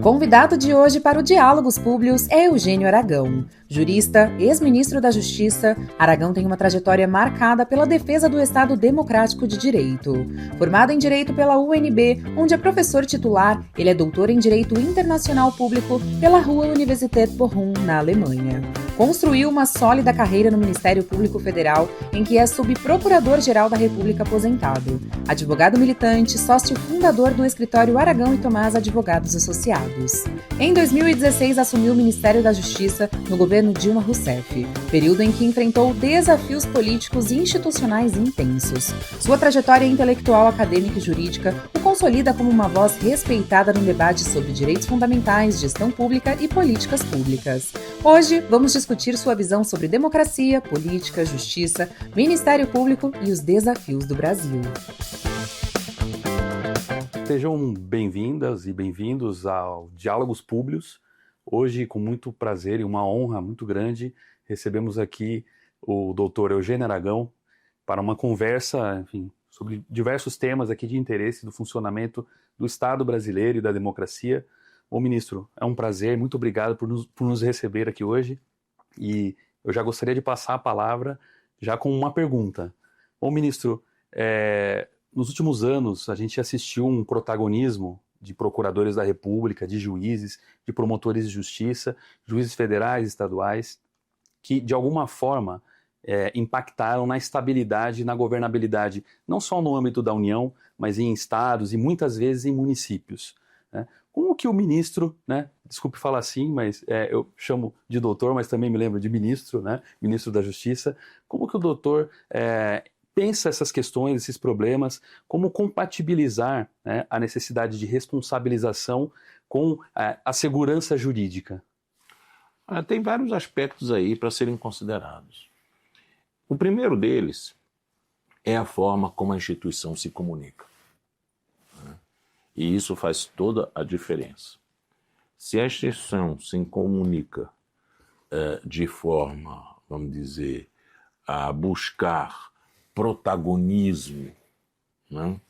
convidado de hoje para o Diálogos Públios é Eugênio Aragão. Jurista, ex-ministro da Justiça, Aragão tem uma trajetória marcada pela defesa do Estado Democrático de Direito. Formado em Direito pela UNB, onde é professor titular, ele é doutor em Direito Internacional Público pela Ruhr Universität Bochum, na Alemanha. Construiu uma sólida carreira no Ministério Público Federal, em que é subprocurador-geral da República aposentado. Advogado militante, sócio fundador do escritório Aragão e Tomás Advogados Associados. Em 2016, assumiu o Ministério da Justiça no governo Dilma Rousseff, período em que enfrentou desafios políticos e institucionais intensos. Sua trajetória intelectual, acadêmica e jurídica o consolida como uma voz respeitada no debate sobre direitos fundamentais, gestão pública e políticas públicas. Hoje, vamos discutir sua visão sobre democracia, política, justiça, Ministério Público e os desafios do Brasil. Sejam bem-vindas e bem-vindos ao Diálogos Públios. Hoje, com muito prazer e uma honra muito grande, recebemos aqui o doutor Eugênio Aragão para uma conversa, enfim, sobre diversos temas aqui de interesse do funcionamento do Estado brasileiro e da democracia. Ô ministro, é um prazer, muito obrigado por nos receber aqui hoje. E eu já gostaria de passar a palavra já com uma pergunta. Ô ministro, nos últimos anos a gente assistiu um protagonismo de procuradores da República, de juízes, de promotores de justiça, juízes federais, estaduais, que de alguma forma impactaram na estabilidade e na governabilidade, não só no âmbito da União, mas em estados e muitas vezes em municípios, né? Como que o ministro, né, desculpe falar assim, mas eu chamo de doutor, mas também me lembro de ministro, né, ministro da Justiça, como que o doutor pensa essas questões, esses problemas, como compatibilizar, né, a necessidade de responsabilização com a segurança jurídica? Tem vários aspectos aí para serem considerados. O primeiro deles é a forma como a instituição se comunica. E isso faz toda a diferença. Se a instituição se comunica de forma, vamos dizer, a buscar protagonismo, né,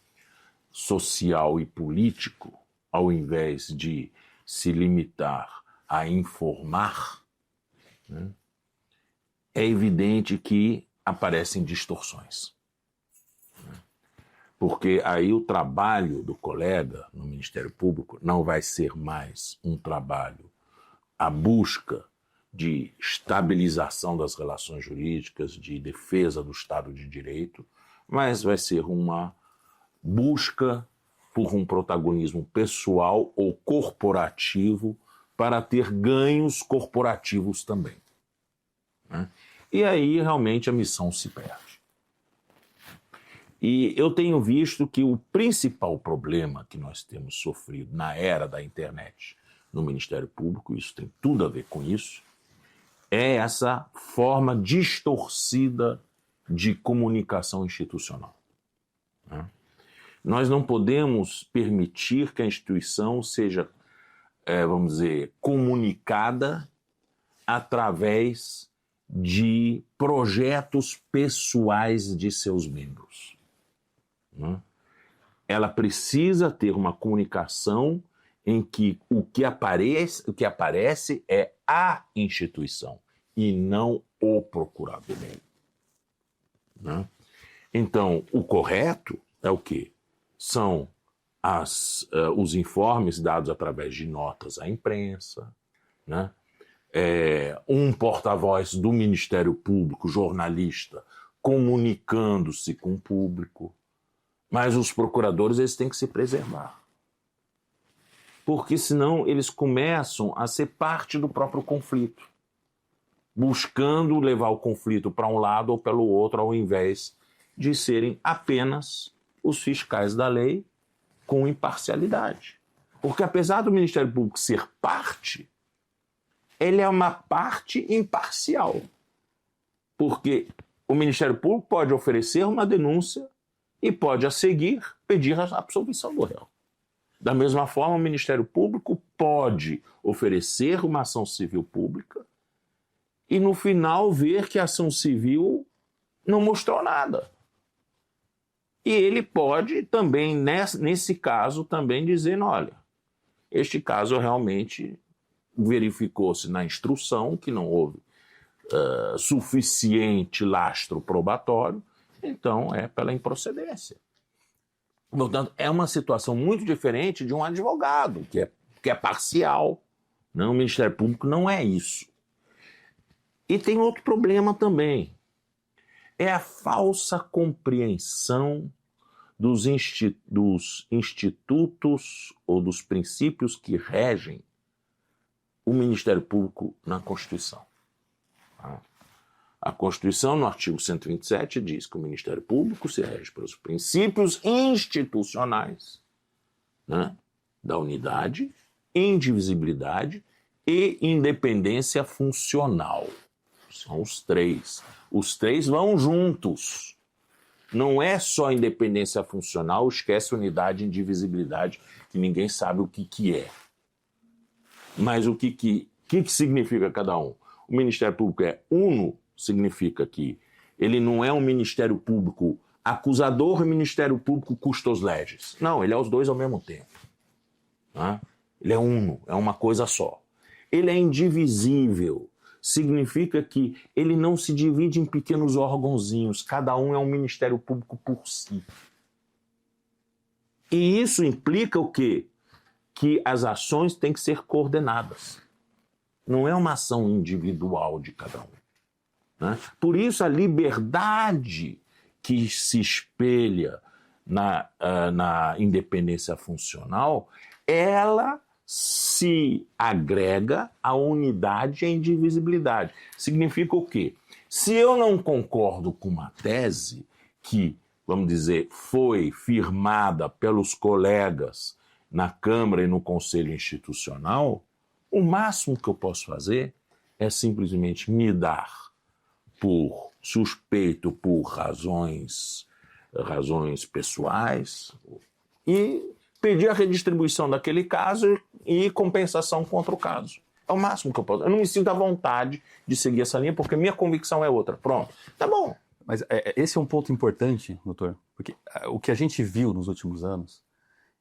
social e político, ao invés de se limitar a informar, né, é evidente que aparecem distorções. Porque aí o trabalho do colega no Ministério Público não vai ser mais um trabalho à busca de estabilização das relações jurídicas, de defesa do Estado de Direito, mas vai ser uma busca por um protagonismo pessoal ou corporativo para ter ganhos corporativos também, né? E aí realmente a missão se perde. E eu tenho visto que o principal problema que nós temos sofrido na era da internet no Ministério Público, isso tem tudo a ver com isso, é essa forma distorcida de comunicação institucional, né? Nós não podemos permitir que a instituição seja, vamos dizer, comunicada através de projetos pessoais de seus membros. Ela precisa ter uma comunicação em que o que aparece é a instituição e não o procurador, né? Então, o correto é o quê? São os informes dados através de notas à imprensa, né? Um porta-voz do Ministério Público, jornalista, comunicando-se com o público. Mas os procuradores, eles têm que se preservar. Porque senão eles começam a ser parte do próprio conflito, buscando levar o conflito para um lado ou pelo outro, ao invés de serem apenas os fiscais da lei com imparcialidade. Porque apesar do Ministério Público ser parte, ele é uma parte imparcial. Porque o Ministério Público pode oferecer uma denúncia e pode, a seguir, pedir a absolvição do réu. Da mesma forma, o Ministério Público pode oferecer uma ação civil pública e, no final, ver que a ação civil não mostrou nada. E ele pode também, nesse caso, também dizer, olha, Este caso realmente verificou-se na instrução que não houve suficiente lastro probatório, então é pela improcedência. Portanto, é uma situação muito diferente de um advogado, que é parcial. Não, o Ministério Público não é isso. E tem outro problema também. É a falsa compreensão dos institutos ou dos princípios que regem o Ministério Público na Constituição. A Constituição, no artigo 127, diz que o Ministério Público se rege pelos princípios institucionais, né, da unidade, indivisibilidade e independência funcional. São os três. Os três vão juntos. Não é só independência funcional, esquece unidade e indivisibilidade, que ninguém sabe o que é. Mas o que significa cada um? O Ministério Público é uno, significa que ele não é um Ministério Público acusador e Ministério Público custos legis. Não, ele é os dois ao mesmo tempo. Né? Ele é uno, é uma coisa só. Ele é indivisível. Significa que ele não se divide em pequenos órgãozinhos, cada um é um Ministério Público por si. E isso implica o quê? Que as ações têm que ser coordenadas. Não é uma ação individual de cada um. Né? Por isso a liberdade que se espelha na independência funcional, ela se agrega à unidade e à indivisibilidade. Significa o quê? Se eu não concordo com uma tese que, vamos dizer, foi firmada pelos colegas na Câmara e no Conselho Institucional, o máximo que eu posso fazer é simplesmente me dar por suspeito por razões pessoais e pedir a redistribuição daquele caso e compensação contra o caso. É o máximo que eu posso. Eu não me sinto à vontade de seguir essa linha porque minha convicção é outra. Pronto. Tá bom. Mas esse é um ponto importante, doutor, porque o que a gente viu nos últimos anos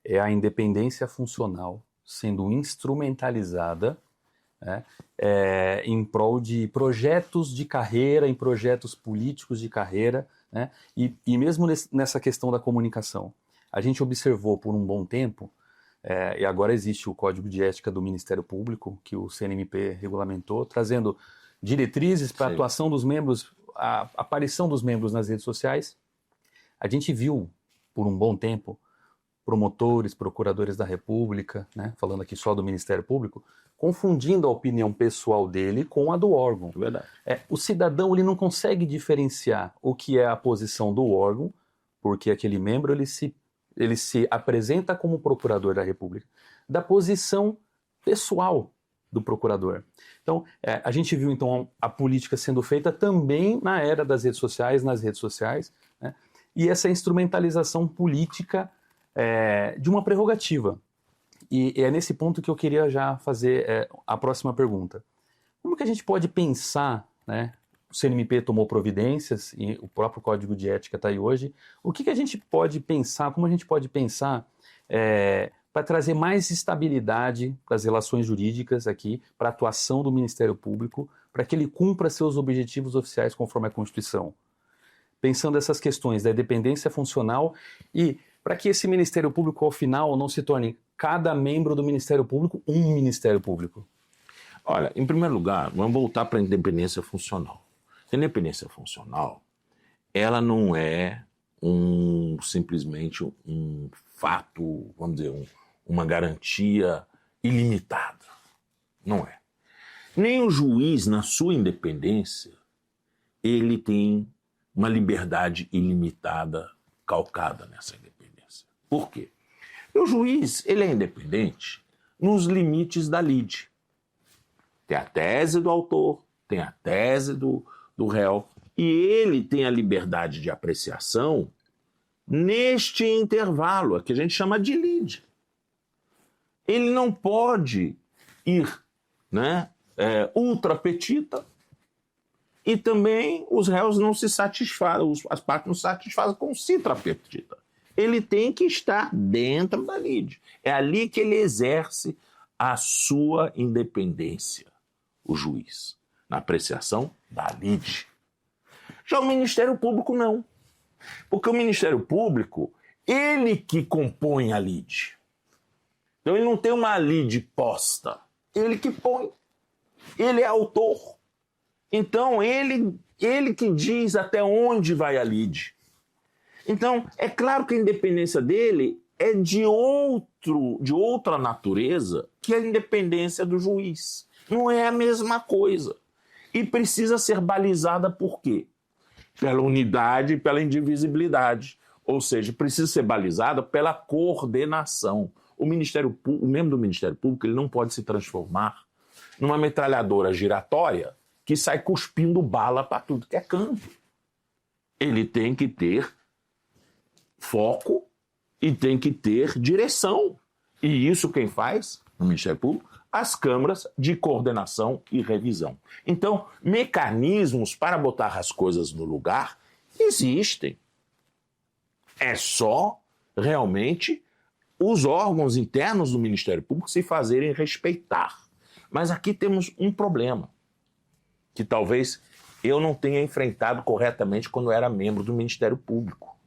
é a independência funcional sendo instrumentalizada, né, em prol de projetos de carreira, em projetos políticos de carreira, né, e mesmo nessa questão da comunicação. A gente observou por um bom tempo, e agora existe o Código de Ética do Ministério Público, que o CNMP regulamentou, trazendo diretrizes para a atuação dos membros, a aparição dos membros nas redes sociais. A gente viu, por um bom tempo, promotores, procuradores da República, né, falando aqui só do Ministério Público, confundindo a opinião pessoal dele com a do órgão. Verdade. O cidadão ele não consegue diferenciar o que é a posição do órgão, porque aquele membro ele se apresenta como procurador da República, da posição pessoal do procurador. Então, a gente viu então a política sendo feita também na era das redes sociais, nas redes sociais, né, e essa instrumentalização política de uma prerrogativa. E é nesse ponto que eu queria já fazer a próxima pergunta. Como que a gente pode pensar, né? O CNMP tomou providências e o próprio Código de Ética está aí hoje. O que a gente pode pensar, como a gente pode pensar para trazer mais estabilidade para as relações jurídicas aqui, para a atuação do Ministério Público, para que ele cumpra seus objetivos oficiais conforme a Constituição? Pensando essas questões da independência funcional e para que esse Ministério Público, ao final, não se torne cada membro do Ministério Público um Ministério Público. Olha, em primeiro lugar, vamos voltar para a independência funcional. A independência funcional, ela não é simplesmente um fato, vamos dizer, uma garantia ilimitada. Não é. Nem o juiz, na sua independência, ele tem uma liberdade ilimitada calcada nessa independência. Por quê? O juiz, ele é independente nos limites da lide. Tem a tese do autor, tem a tese do réu, e ele tem a liberdade de apreciação neste intervalo, que a gente chama de lide. Ele não pode ir, né, ultra petita, e também os réus não se satisfazem, as partes não se satisfazem com citra petita. ele tem que estar dentro da lide. É ali que ele exerce a sua independência, o juiz, na apreciação da lide. Já o Ministério Público não. Porque o Ministério Público, ele que compõe a lide. Então ele não tem uma lide posta, ele que põe. Ele é autor. Então ele que diz até onde vai a lide. Então, é claro que a independência dele é de outra natureza que a independência do juiz. Não é a mesma coisa. E precisa ser balizada por quê? Pela unidade e pela indivisibilidade. Ou seja, precisa ser balizada pela coordenação. O membro do Ministério Público ele não pode se transformar numa metralhadora giratória que sai cuspindo bala para tudo que é canto. Ele tem que ter foco e tem que ter direção. E isso quem faz no Ministério Público? As câmaras de coordenação e revisão. Então, mecanismos para botar as coisas no lugar existem. É só realmente os órgãos internos do Ministério Público se fazerem respeitar. Mas aqui temos um problema que talvez eu não tenha enfrentado corretamente quando era membro do Ministério Público.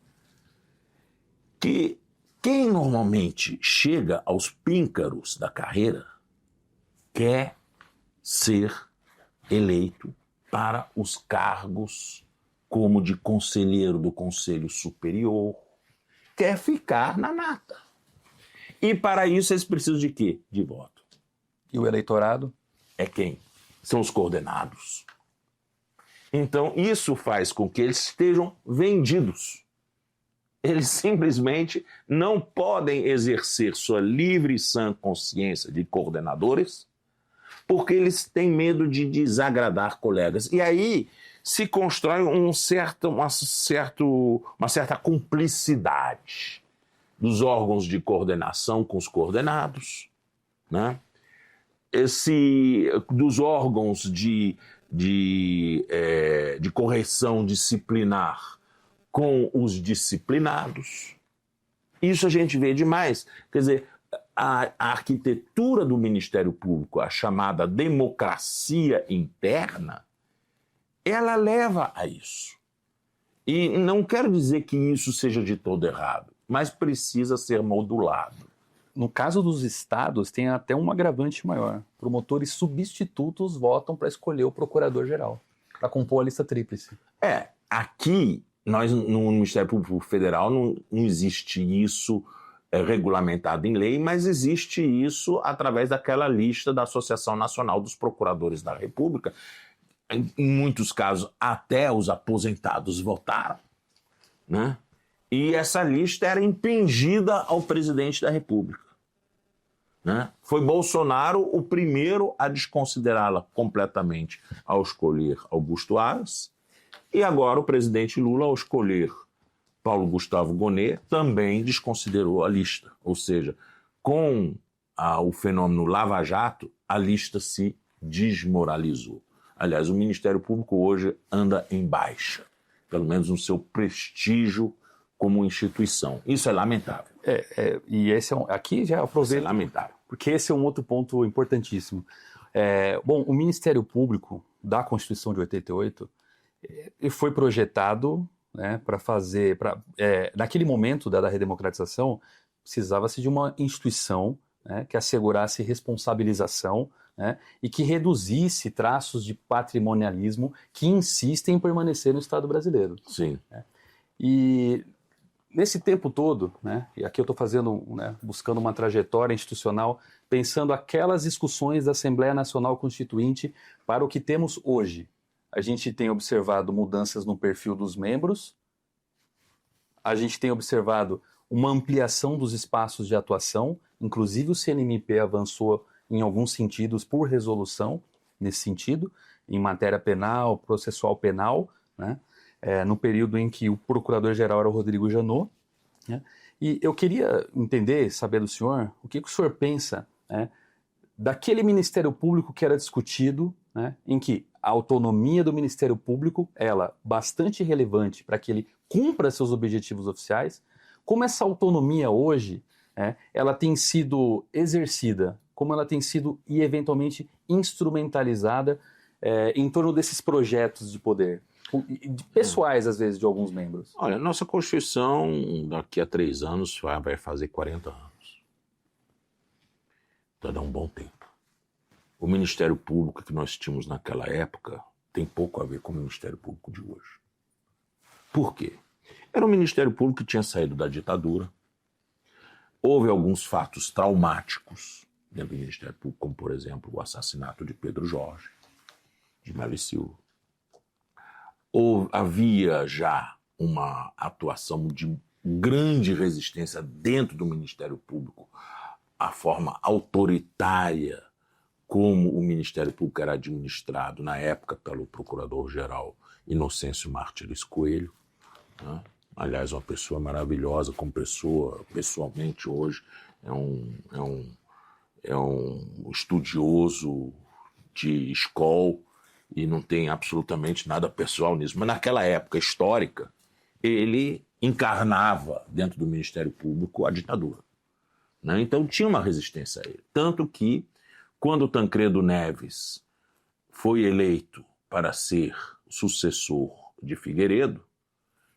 Que quem normalmente chega aos píncaros da carreira quer ser eleito para os cargos como de conselheiro do Conselho Superior, quer ficar na nata. E para isso eles precisam de quê? De voto. E o eleitorado? É quem? São os coordenados. Então isso faz com que eles estejam vendidos. Eles simplesmente não podem exercer sua livre e sã consciência de coordenadores porque eles têm medo de desagradar colegas. E aí se constrói uma certa cumplicidade dos órgãos de coordenação com os coordenados, né? Dos órgãos de correção disciplinar com os disciplinados. Isso a gente vê demais. Quer dizer, a arquitetura do Ministério Público, a chamada democracia interna, ela leva a isso. E não quero dizer que isso seja de todo errado, mas precisa ser modulado. No caso dos estados, tem até um agravante maior. Promotores substitutos votam para escolher o procurador-geral, para compor a lista tríplice. Aqui, nós no Ministério Público Federal não existe isso regulamentado em lei, mas existe isso através daquela lista da Associação Nacional dos Procuradores da República. Em muitos casos, até os aposentados votaram, né? E essa lista era impingida ao presidente da República, né? Foi Bolsonaro o primeiro a desconsiderá-la completamente ao escolher Augusto Aras, e agora o presidente Lula, ao escolher Paulo Gustavo Gonet, também desconsiderou a lista. Ou seja, com o fenômeno Lava Jato, a lista se desmoralizou. Aliás, o Ministério Público hoje anda em baixa, pelo menos no seu prestígio como instituição. Isso é lamentável. E esse aqui já aproveito. Isso é lamentável. Porque esse é um outro ponto importantíssimo. Bom, o Ministério Público da Constituição de 88 ele foi projetado, né, para fazer... naquele momento da redemocratização, precisava-se de uma instituição, né, que assegurasse responsabilização, né, e que reduzisse traços de patrimonialismo que insistem em permanecer no Estado brasileiro. Sim. Né? E nesse tempo todo, né, e aqui eu estou fazendo, né, buscando uma trajetória institucional, pensando aquelas discussões da Assembleia Nacional Constituinte para o que temos hoje. A gente tem observado mudanças no perfil dos membros, a gente tem observado uma ampliação dos espaços de atuação, inclusive o CNMP avançou em alguns sentidos por resolução, nesse sentido, em matéria penal, processual penal, né? No período em que o procurador-geral era o Rodrigo Janot, né? E eu queria entender, saber do senhor, o que o senhor pensa, né, daquele Ministério Público que era discutido, né, em que a autonomia do Ministério Público, ela bastante relevante para que ele cumpra seus objetivos oficiais, Como essa autonomia hoje, ela tem sido exercida, como ela tem sido e eventualmente instrumentalizada em torno desses projetos de poder, pessoais às vezes de alguns membros? Olha, nossa Constituição daqui a 3 anos vai fazer 40 anos. Então dá um bom tempo. O Ministério Público que nós tínhamos naquela época tem pouco a ver com o Ministério Público de hoje. Por quê? Era um Ministério Público que tinha saído da ditadura. Houve alguns fatos traumáticos dentro do Ministério Público, como, por exemplo, o assassinato de Pedro Jorge, de Melo e Silva. Havia já uma atuação de grande resistência dentro do Ministério Público à forma autoritária como o Ministério Público era administrado na época pelo Procurador-Geral Inocêncio Martins Coelho, né? Aliás, uma pessoa maravilhosa, como pessoa, pessoalmente hoje, é um estudioso de escola e não tem absolutamente nada pessoal nisso. Mas naquela época histórica, ele encarnava dentro do Ministério Público a ditadura, né? Então tinha uma resistência a ele. Tanto que, quando o Tancredo Neves foi eleito para ser sucessor de Figueiredo,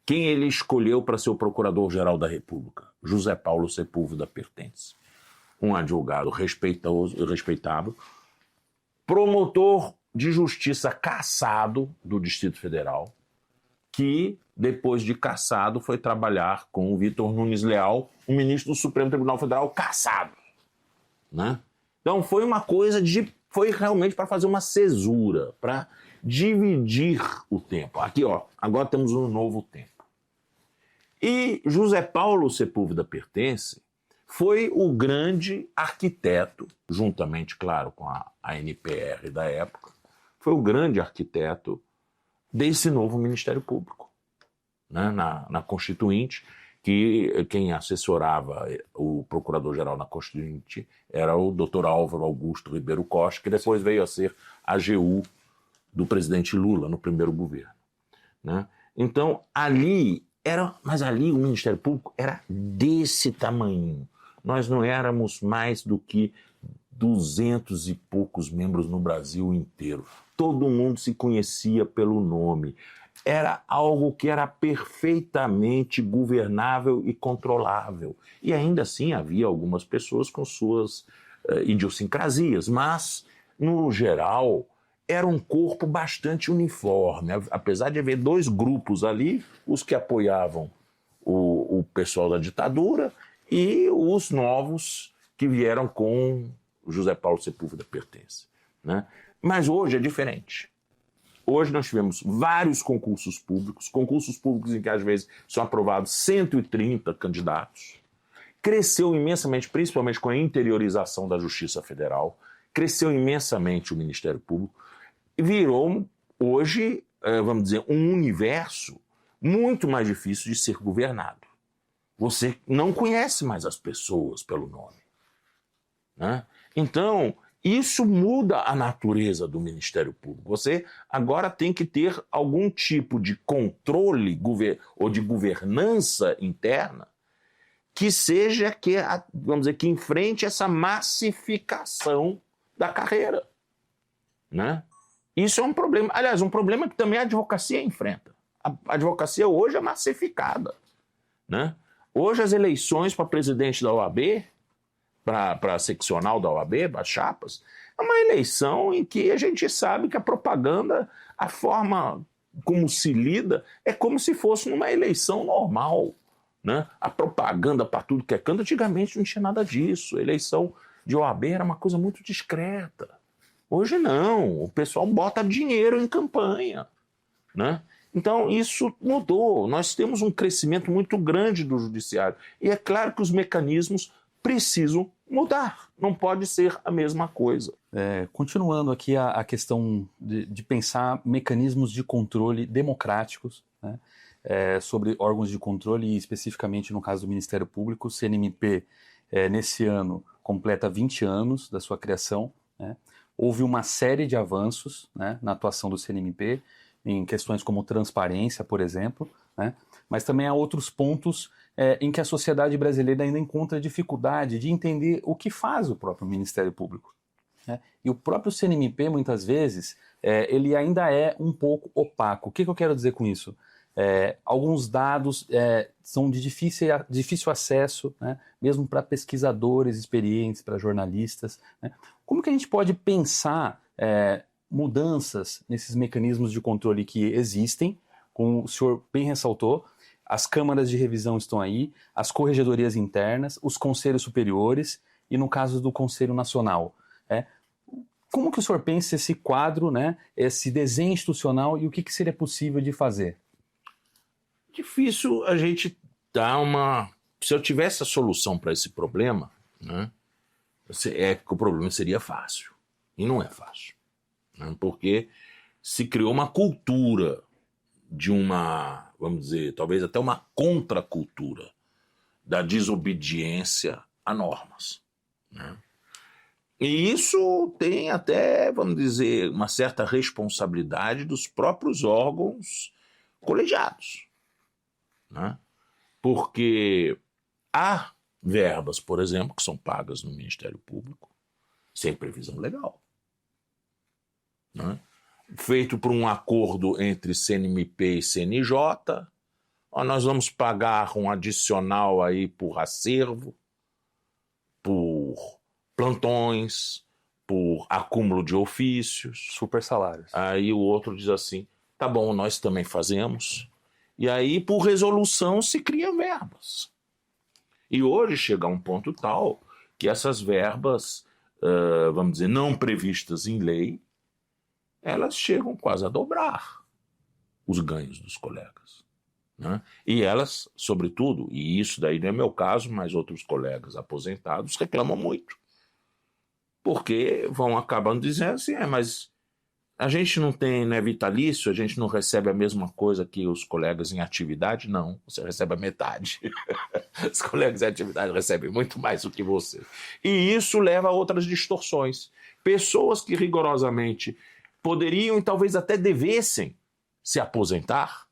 quem ele escolheu para ser o Procurador-Geral da República? José Paulo Sepúlveda Pertence. Um advogado respeitável, promotor de justiça cassado do Distrito Federal, que, depois de cassado, foi trabalhar com o Vitor Nunes Leal, o ministro do Supremo Tribunal Federal, cassado, né? Então foi uma coisa foi realmente para fazer uma cesura, para dividir o tempo. Aqui, ó, agora temos um novo tempo. E José Paulo Sepúlveda Pertence foi o grande arquiteto, juntamente, claro, com a ANPR da época, foi o grande arquiteto desse novo Ministério Público, né? Na Constituinte, que quem assessorava o Procurador-Geral na Constituinte era o Dr. Álvaro Augusto Ribeiro Costa, que depois veio a ser AGU do presidente Lula no primeiro governo, né? Então, mas ali o Ministério Público era desse tamanho. Nós não éramos mais do que 200 e poucos membros no Brasil inteiro. Todo mundo se conhecia pelo nome. Era algo que era perfeitamente governável e controlável. E ainda assim havia algumas pessoas com suas idiosincrasias, mas, no geral, era um corpo bastante uniforme. Apesar de haver 2 grupos ali, os que apoiavam o pessoal da ditadura e os novos que vieram com José Paulo Sepúlveda Pertence, né? Mas hoje é diferente. Hoje nós tivemos vários concursos públicos em que às vezes são aprovados 130 candidatos. Cresceu imensamente, principalmente com a interiorização da Justiça Federal, cresceu imensamente o Ministério Público, e virou hoje, vamos dizer, um universo muito mais difícil de ser governado. Você não conhece mais as pessoas pelo nome, né? Então, isso muda a natureza do Ministério Público. Você agora tem que ter algum tipo de controle ou de governança interna que seja, vamos dizer, que enfrente essa massificação da carreira, né? Isso é um problema. Aliás, um problema que também a advocacia enfrenta. A advocacia hoje é massificada, né? Hoje as eleições para presidente da OAB, para a seccional da OAB, para as chapas, é uma eleição em que a gente sabe que a propaganda, a forma como se lida, é como se fosse numa eleição normal, né? A propaganda para tudo que é canto, antigamente não tinha nada disso. A eleição de OAB era uma coisa muito discreta. Hoje não, o pessoal bota dinheiro em campanha, né? Então isso mudou, nós temos um crescimento muito grande do judiciário e é claro que os mecanismos precisam mudar, não pode ser a mesma coisa. Continuando aqui a questão de pensar mecanismos de controle democráticos, né, sobre órgãos de controle e especificamente no caso do Ministério Público, o CNMP nesse ano completa 20 anos da sua criação, né? Houve uma série de avanços, né, na atuação do CNMP, em questões como transparência, por exemplo, né? Mas também há outros pontos em que a sociedade brasileira ainda encontra dificuldade de entender o que faz o próprio Ministério Público, né? E o próprio CNMP, muitas vezes, ele ainda é um pouco opaco. O que eu quero dizer com isso? Alguns dados são de difícil acesso, né? Mesmo para pesquisadores experientes, para jornalistas, né? Como que a gente pode pensar mudanças nesses mecanismos de controle que existem, como o senhor bem ressaltou? As câmaras de revisão estão aí, as corregedorias internas, os conselhos superiores e, no caso do Conselho Nacional. Como que o senhor pensa esse quadro, né, esse desenho institucional e o que seria possível de fazer? Difícil a gente dar uma... Se eu tivesse a solução para esse problema, né, que o problema seria fácil. E não é fácil, né, porque se criou uma cultura de uma, vamos dizer, talvez até uma contracultura da desobediência a normas, né? E isso tem até, vamos dizer, uma certa responsabilidade dos próprios órgãos colegiados, né? Porque há verbas, por exemplo, que são pagas no Ministério Público sem previsão legal, né? Feito por um acordo entre CNMP e CNJ, nós vamos pagar um adicional aí por acervo, por plantões, por acúmulo de ofícios. Super salários. Aí o outro diz assim, tá bom, nós também fazemos. E aí, por resolução, se cria verbas. E hoje chega a um ponto tal que essas verbas, vamos dizer, não previstas em lei, elas chegam quase a dobrar os ganhos dos colegas, né? E elas, sobretudo, e isso daí não é meu caso, mas outros colegas aposentados reclamam muito, porque vão acabando dizendo assim, mas a gente não é vitalício, a gente não recebe a mesma coisa que os colegas em atividade? Não, você recebe a metade. Os colegas em atividade recebem muito mais do que você. E isso leva a outras distorções. Pessoas que rigorosamente poderiam e talvez até devessem se aposentar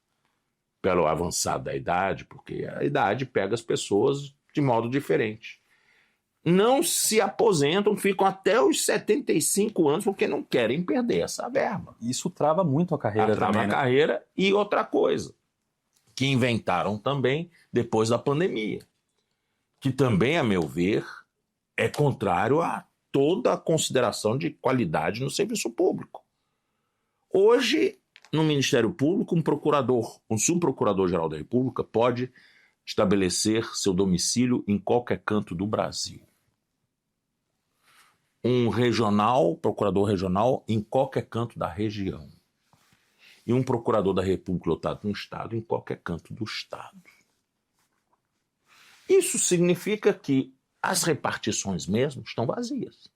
pelo avançado da idade, porque a idade pega as pessoas de modo diferente. Não se aposentam, ficam até os 75 anos porque não querem perder essa verba. Isso trava muito a carreira trava também, a né? carreira. E outra coisa, que inventaram também depois da pandemia, que também, a meu ver, é contrário a toda a consideração de qualidade no serviço público. Hoje, no Ministério Público, um subprocurador-geral da República pode estabelecer seu domicílio em qualquer canto do Brasil. Um procurador regional, em qualquer canto da região. E um procurador da República lotado no Estado, em qualquer canto do Estado. Isso significa que as repartições mesmo estão vazias.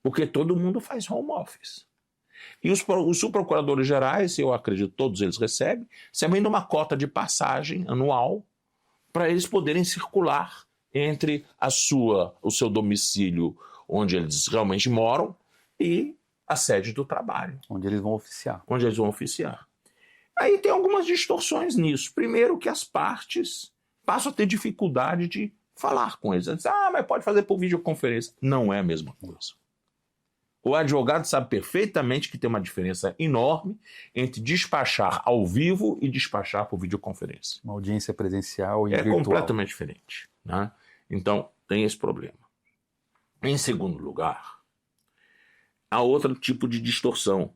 Porque todo mundo faz home office. E os subprocuradores gerais, eu acredito todos eles recebem de uma cota de passagem anual para eles poderem circular entre o seu domicílio, onde eles realmente moram, e a sede do trabalho. Onde eles vão oficiar. Aí tem algumas distorções nisso. Primeiro que as partes passam a ter dificuldade de falar com eles. Eles dizem, mas pode fazer por videoconferência. Não é a mesma coisa. O advogado sabe perfeitamente que tem uma diferença enorme entre despachar ao vivo e despachar por videoconferência. Uma audiência presencial e virtual. É completamente diferente, né? Então, tem esse problema. Em segundo lugar, há outro tipo de distorção.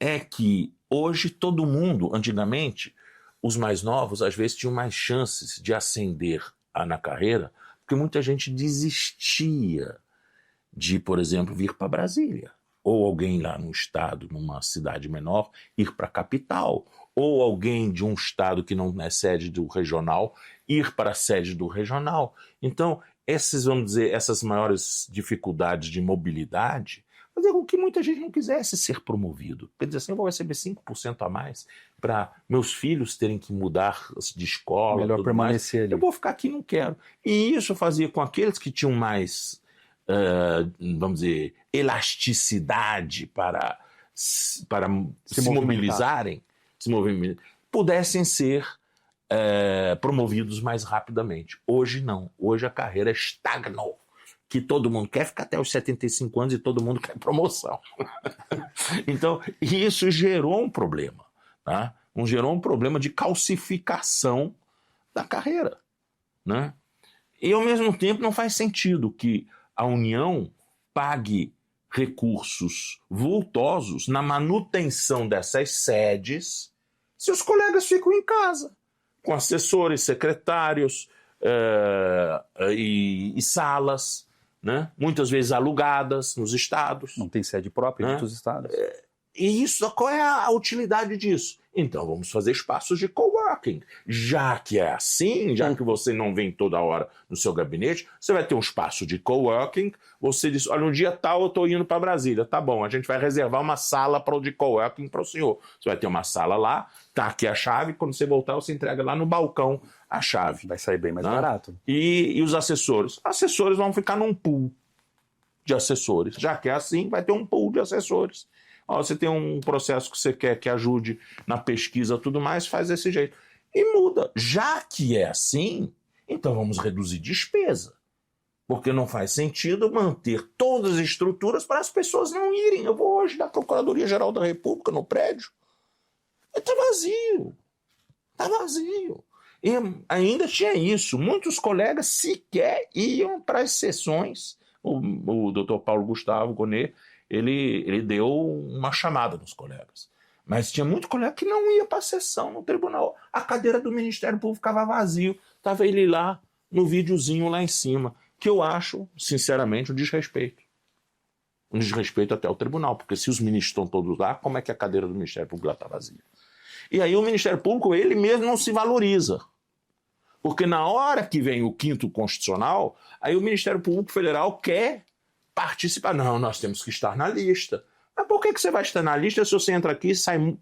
É que hoje todo mundo, antigamente, os mais novos, às vezes tinham mais chances de ascender na carreira, porque muita gente desistia de, por exemplo, vir para Brasília, ou alguém lá no estado, numa cidade menor, ir para a capital, ou alguém de um estado que não é sede do regional, ir para a sede do regional. Então, essas maiores dificuldades de mobilidade faziam com que muita gente não quisesse ser promovido. Quer dizer assim, eu vou receber 5% a mais para meus filhos terem que mudar de escola. Melhor permanecer ali. Eu vou ficar aqui, não quero. E isso fazia com aqueles que tinham mais, vamos dizer, elasticidade para se mobilizarem, pudessem ser promovidos mais rapidamente. Hoje não. Hoje a carreira estagnou. Que todo mundo quer ficar até os 75 anos e todo mundo quer promoção. Então, isso gerou um problema. Tá? Gerou um problema de calcificação da carreira. Né? E, ao mesmo tempo, não faz sentido que a União pague recursos vultosos na manutenção dessas sedes se os colegas ficam em casa, com assessores, secretários e salas, né? Muitas vezes alugadas nos estados. Não tem sede própria em muitos estados. E isso, qual é a utilidade disso? Então vamos fazer espaços de coworking. Já que é assim, já que você não vem toda hora no seu gabinete, você vai ter um espaço de coworking. Você diz, olha, um dia tal eu estou indo para Brasília. Tá bom, a gente vai reservar uma sala para o de coworking para o senhor. Você vai ter uma sala lá, tá aqui a chave, quando você voltar você entrega lá no balcão a chave. Vai sair bem mais barato. E os assessores? Assessores vão ficar num pool de assessores. Já que é assim, vai ter um pool de assessores. Você tem um processo que você quer que ajude na pesquisa e tudo mais, faz desse jeito. E muda. Já que é assim, então vamos reduzir despesa. Porque não faz sentido manter todas as estruturas para as pessoas não irem. Eu vou hoje na Procuradoria-Geral da República, no prédio. Está vazio. Está vazio. E ainda tinha isso. Muitos colegas sequer iam para as sessões. O doutor Paulo Gustavo Gonet, ele deu uma chamada nos colegas. Mas tinha muito colega que não ia para a sessão no tribunal. A cadeira do Ministério Público ficava vazio. Estava ele lá, no videozinho lá em cima. Que eu acho, sinceramente, um desrespeito. Um desrespeito até ao tribunal. Porque se os ministros estão todos lá, como é que a cadeira do Ministério Público lá está vazia? E aí o Ministério Público, ele mesmo não se valoriza. Porque na hora que vem o 5º Constitucional, aí o Ministério Público Federal quer participar. Não, nós temos que estar na lista. Mas por que você vai estar na lista se você entra aqui,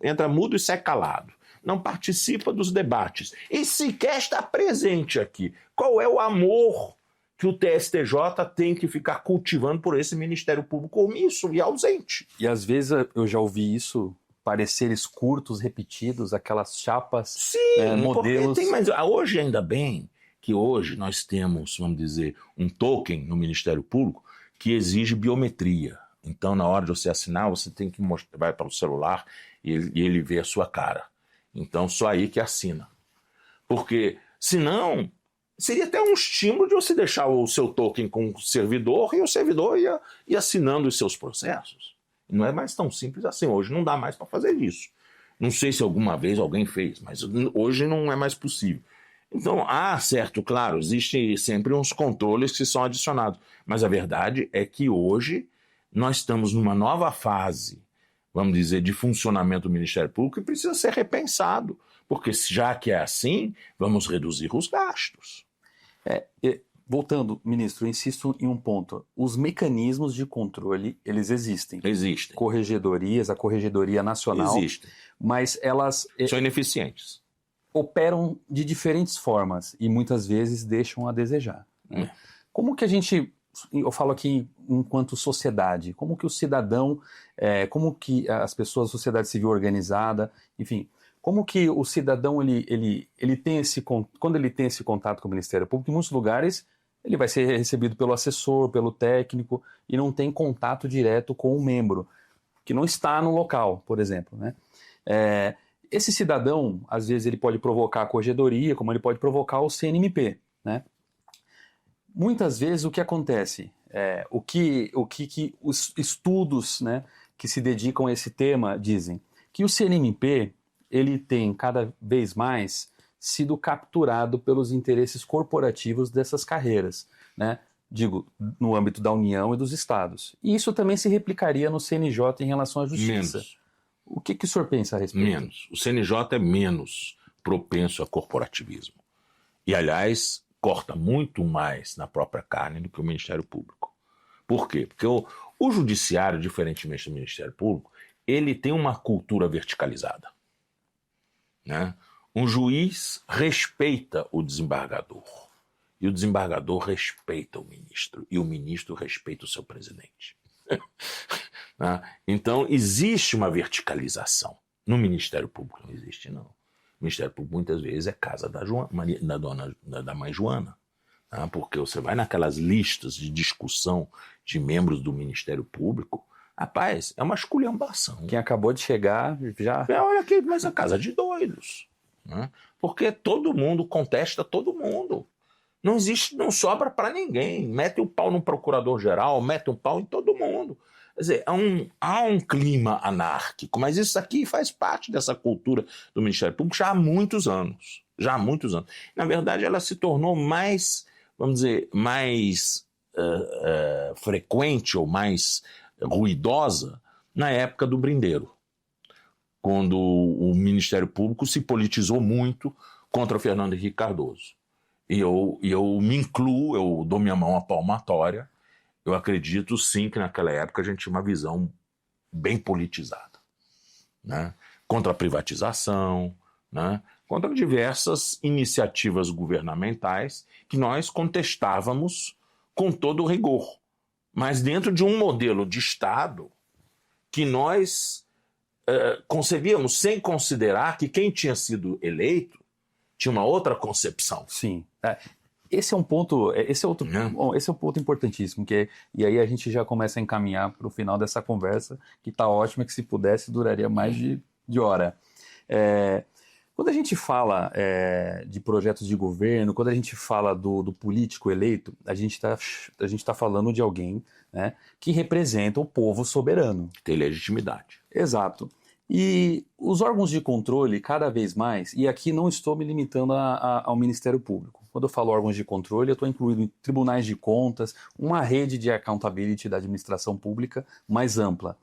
entra mudo e sai calado? Não participa dos debates. E sequer está presente aqui. Qual é o amor que o TSTJ tem que ficar cultivando por esse Ministério Público omisso e ausente? E às vezes eu já ouvi isso, pareceres curtos, repetidos, aquelas chapas, sim, modelos. Mas hoje, ainda bem que hoje nós temos, vamos dizer, um token no Ministério Público que exige biometria. Então, na hora de você assinar, você tem que mostrar, vai para o celular e ele vê a sua cara. Então, só aí que assina. Porque, senão, seria até um estímulo de você deixar o seu token com o servidor e o servidor ia assinando os seus processos. Não é mais tão simples assim. Hoje não dá mais para fazer isso. Não sei se alguma vez alguém fez, mas hoje não é mais possível. Então, certo, claro, existem sempre uns controles que são adicionados. Mas a verdade é que hoje nós estamos numa nova fase, vamos dizer, de funcionamento do Ministério Público que precisa ser repensado. Porque já que é assim, vamos reduzir os gastos. Voltando, ministro, eu insisto em um ponto. Os mecanismos de controle, eles existem. Existem. Corregedorias, a Corregedoria Nacional. Existem. Mas elas são ineficientes. Operam de diferentes formas e muitas vezes deixam a desejar. Né? Como que a gente, eu falo aqui enquanto sociedade, como que o cidadão, como que as pessoas, a sociedade civil organizada, enfim, como que o cidadão, ele tem quando ele tem esse contato com o Ministério Público, em muitos lugares ele vai ser recebido pelo assessor, pelo técnico, e não tem contato direto com o membro, que não está no local, por exemplo. Né? Esse cidadão, às vezes, ele pode provocar a corregedoria, como ele pode provocar o CNMP. Né? Muitas vezes o que acontece, o que os estudos, né, que se dedicam a esse tema dizem, que o CNMP ele tem cada vez mais sido capturado pelos interesses corporativos dessas carreiras, né? Digo, no âmbito da União e dos estados. E isso também se replicaria no CNJ em relação à justiça. Menos. O que o senhor pensa a respeito? Menos. O CNJ é menos propenso a corporativismo. E, aliás, corta muito mais na própria carne do que o Ministério Público. Por quê? Porque o judiciário, diferentemente do Ministério Público, ele tem uma cultura verticalizada. Né? Um juiz respeita o desembargador. E o desembargador respeita o ministro. E o ministro respeita o seu presidente. Então, existe uma verticalização. No Ministério Público não existe, não. O Ministério Público muitas vezes é casa da da mãe Joana. Tá? Porque você vai naquelas listas de discussão de membros do Ministério Público, rapaz, é uma esculhambação. Quem acabou de chegar já... Olha aqui, mas é casa de doidos. Né? Porque todo mundo contesta todo mundo. Não existe, não sobra para ninguém. Mete o pau no procurador-geral, mete um pau em todo mundo. Quer dizer, há um clima anárquico, mas isso aqui faz parte dessa cultura do Ministério Público já há muitos anos. Já há muitos anos. Na verdade, ela se tornou mais, vamos dizer, mais frequente ou mais ruidosa na época do Brindeiro, quando o Ministério Público se politizou muito contra o Fernando Henrique Cardoso. E eu me incluo, eu dou minha mão à palmatória. Eu acredito sim que naquela época a gente tinha uma visão bem politizada, né? Contra a privatização, né? Contra diversas iniciativas governamentais que nós contestávamos com todo o rigor, mas dentro de um modelo de Estado que nós concebíamos sem considerar que quem tinha sido eleito tinha uma outra concepção. Sim. Esse é um ponto, esse é um ponto importantíssimo, e aí a gente já começa a encaminhar para o final dessa conversa, que está ótima, que se pudesse duraria mais de hora. Quando a gente fala de projetos de governo, quando a gente fala do político eleito, a gente tá falando de alguém, né, que representa o povo soberano. Tem legitimidade. Exato. E os órgãos de controle, cada vez mais, e aqui não estou me limitando ao Ministério Público. Quando eu falo órgãos de controle, eu estou incluindo tribunais de contas, uma rede de accountability da administração pública mais ampla.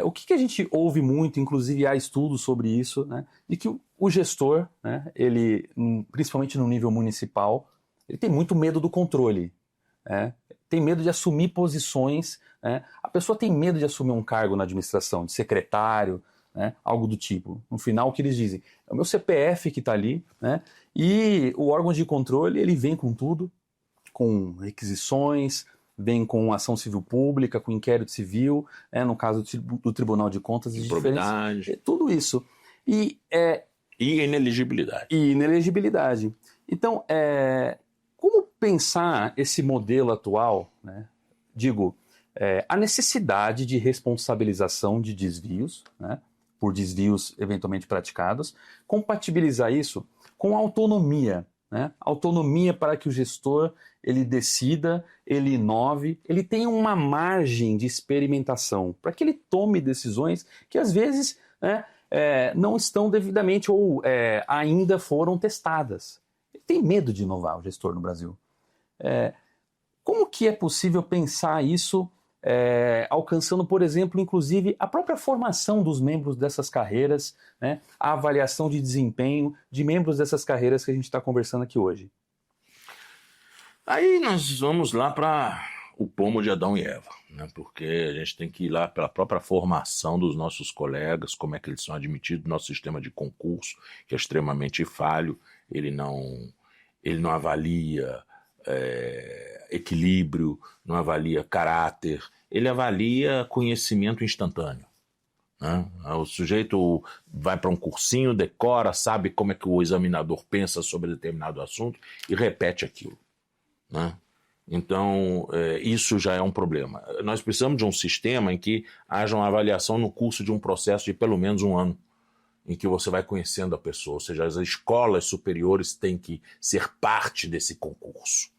O que a gente ouve muito, inclusive há estudos sobre isso, né, de que o gestor, né, ele, principalmente no nível municipal, ele tem muito medo do controle, né, tem medo de assumir posições, né, a pessoa tem medo de assumir um cargo na administração, de secretário, né, algo do tipo. No final, o que eles dizem? É o meu CPF que está ali, né, e o órgão de controle ele vem com tudo, com requisições, vem com ação civil pública, com inquérito civil, no caso do Tribunal de Contas, improbidade, tudo isso. E inelegibilidade. E inelegibilidade. Então, como pensar esse modelo atual, né? Digo, a necessidade de responsabilização de desvios, né, por desvios eventualmente praticados, compatibilizar isso com autonomia, né? Autonomia para que o gestor ele decida, ele inove, ele tenha uma margem de experimentação, para que ele tome decisões que às vezes, né, não estão devidamente ou ainda foram testadas. Ele tem medo de inovar, o gestor no Brasil. Como que é possível pensar isso alcançando, por exemplo, inclusive a própria formação dos membros dessas carreiras, né, a avaliação de desempenho de membros dessas carreiras que a gente está conversando aqui hoje? Aí nós vamos lá para o pomo de Adão e Eva, né, porque a gente tem que ir lá pela própria formação dos nossos colegas, como é que eles são admitidos no nosso sistema de concurso, que é extremamente falho, ele não avalia equilíbrio, não avalia caráter, ele avalia conhecimento instantâneo, né? O sujeito vai para um cursinho, decora, sabe como é que o examinador pensa sobre determinado assunto e repete aquilo, né? Então, isso já é um problema. Nós precisamos de um sistema em que haja uma avaliação no curso de um processo de pelo menos um ano, em que você vai conhecendo a pessoa, ou seja, as escolas superiores têm que ser parte desse concurso.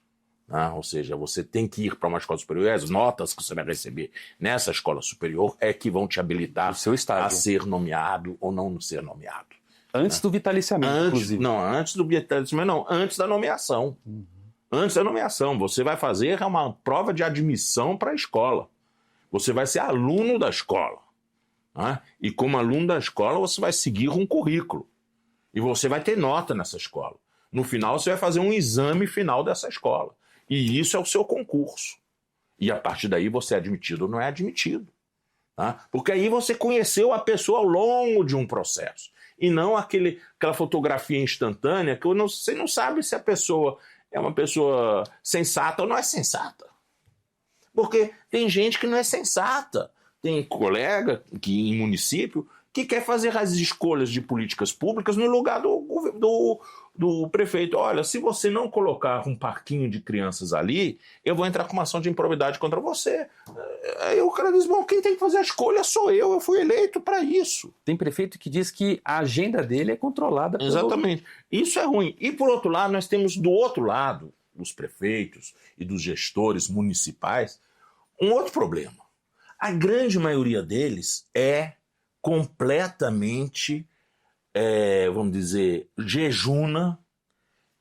Ou seja, você tem que ir para uma escola superior, as notas que você vai receber nessa escola superior é que vão te habilitar a ser nomeado ou não ser nomeado. Antes do vitaliciamento, inclusive. Não, antes do vitaliciamento não, antes da nomeação. Antes da nomeação, você vai fazer uma prova de admissão para a escola. Você vai ser aluno da escola. E como aluno da escola, você vai seguir um currículo. E você vai ter nota nessa escola. No final, você vai fazer um exame final dessa escola. E isso é o seu concurso. E a partir daí você é admitido ou não é admitido. Porque aí você conheceu a pessoa ao longo de um processo. E não aquela fotografia instantânea que você não sabe se a pessoa é uma pessoa sensata ou não é sensata. Porque tem gente que não é sensata. Tem colega que em município que quer fazer as escolhas de políticas públicas no lugar do prefeito. Olha, se você não colocar um parquinho de crianças ali, eu vou entrar com uma ação de improbidade contra você. Aí o cara diz, bom, quem tem que fazer a escolha sou eu fui eleito para isso. Tem prefeito que diz que a agenda dele é controlada pelo... Exatamente. Isso é ruim. E por outro lado, nós temos do outro lado, dos prefeitos e dos gestores municipais, um outro problema. A grande maioria deles é completamente, vamos dizer, jejuna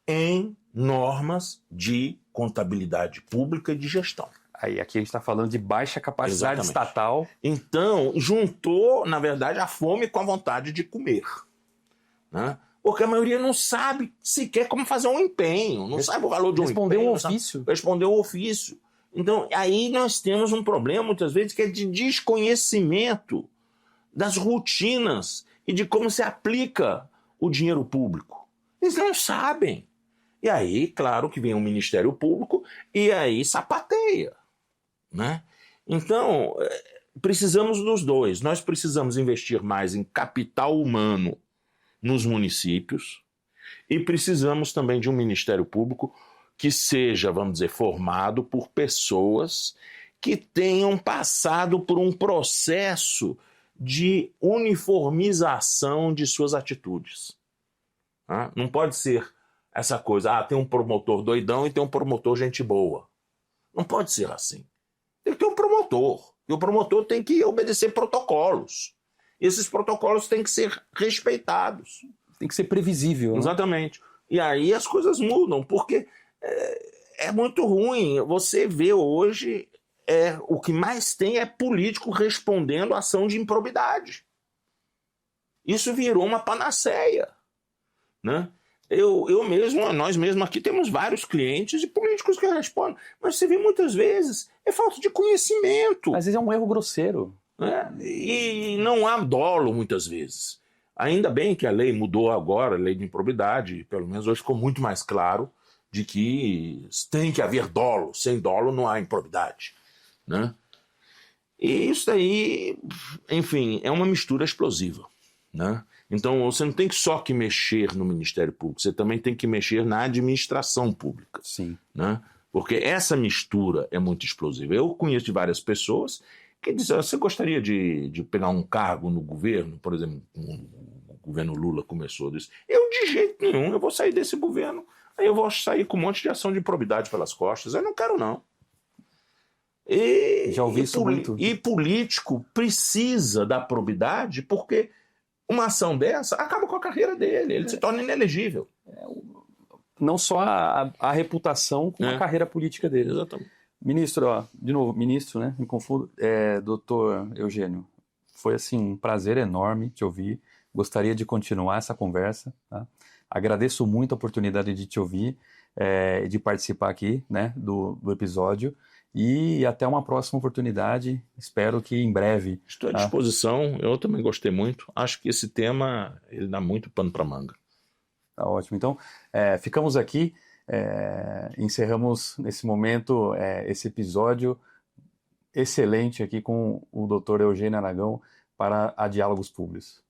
em normas de contabilidade pública e de gestão. Aí aqui a gente está falando de baixa capacidade estatal. Então, juntou, na verdade, a fome com a vontade de comer. Né? Porque a maioria não sabe sequer como fazer um empenho, não sabe o valor de um empenho. Responder um ofício. Responder um ofício. Então, aí nós temos um problema, muitas vezes, que é de desconhecimento das rotinas e de como se aplica o dinheiro público. Eles não sabem. E aí, claro que vem o Ministério Público e aí sapateia. Né? Então, precisamos dos dois. Nós precisamos investir mais em capital humano nos municípios e precisamos também de um Ministério Público que seja, vamos dizer, formado por pessoas que tenham passado por um processo de uniformização de suas atitudes. Não pode ser essa coisa, tem um promotor doidão e tem um promotor gente boa. Não pode ser assim. Tem que ter um promotor. E o promotor tem que obedecer protocolos. E esses protocolos têm que ser respeitados. Tem que ser previsível. Né? Exatamente. E aí as coisas mudam, porque é muito ruim. Você vê hoje, o que mais tem é político respondendo a ação de improbidade. Isso virou uma panaceia. Né? Nós mesmos aqui temos vários clientes e políticos que respondem, mas você vê muitas vezes, é falta de conhecimento. Às vezes é um erro grosseiro. E não há dolo muitas vezes. Ainda bem que a lei mudou agora, a lei de improbidade, pelo menos hoje ficou muito mais claro de que tem que haver dolo, sem dolo não há improbidade. Né? E isso aí, enfim, é uma mistura explosiva. Né? Então você não tem só que mexer no Ministério Público, você também tem que mexer na administração pública. Sim. Né? Porque essa mistura é muito explosiva. Eu conheço de várias pessoas que dizem, você gostaria de pegar um cargo no governo, por exemplo, o governo Lula começou disso. Eu de jeito nenhum, eu vou sair desse governo, aí eu vou sair com um monte de ação de improbidade pelas costas, eu não quero não. Já ouvi isso muito. E político precisa da probidade porque uma ação dessa acaba com a carreira dele, ele se torna inelegível. Não só a reputação, como a carreira política dele. Exatamente. Ministro, de novo, ministro, né? Me confundo. Doutor Eugênio, foi assim um prazer enorme te ouvir. Gostaria de continuar essa conversa. Tá? Agradeço muito a oportunidade de te ouvir, de participar aqui, né, do episódio. E até uma próxima oportunidade, espero que em breve. Estou à disposição, eu também gostei muito. Acho que esse tema ele dá muito pano para manga. Tá ótimo. Então, ficamos aqui, encerramos nesse momento esse episódio excelente aqui com o Dr. Eugênio Aragão para a Diálogos Públicos.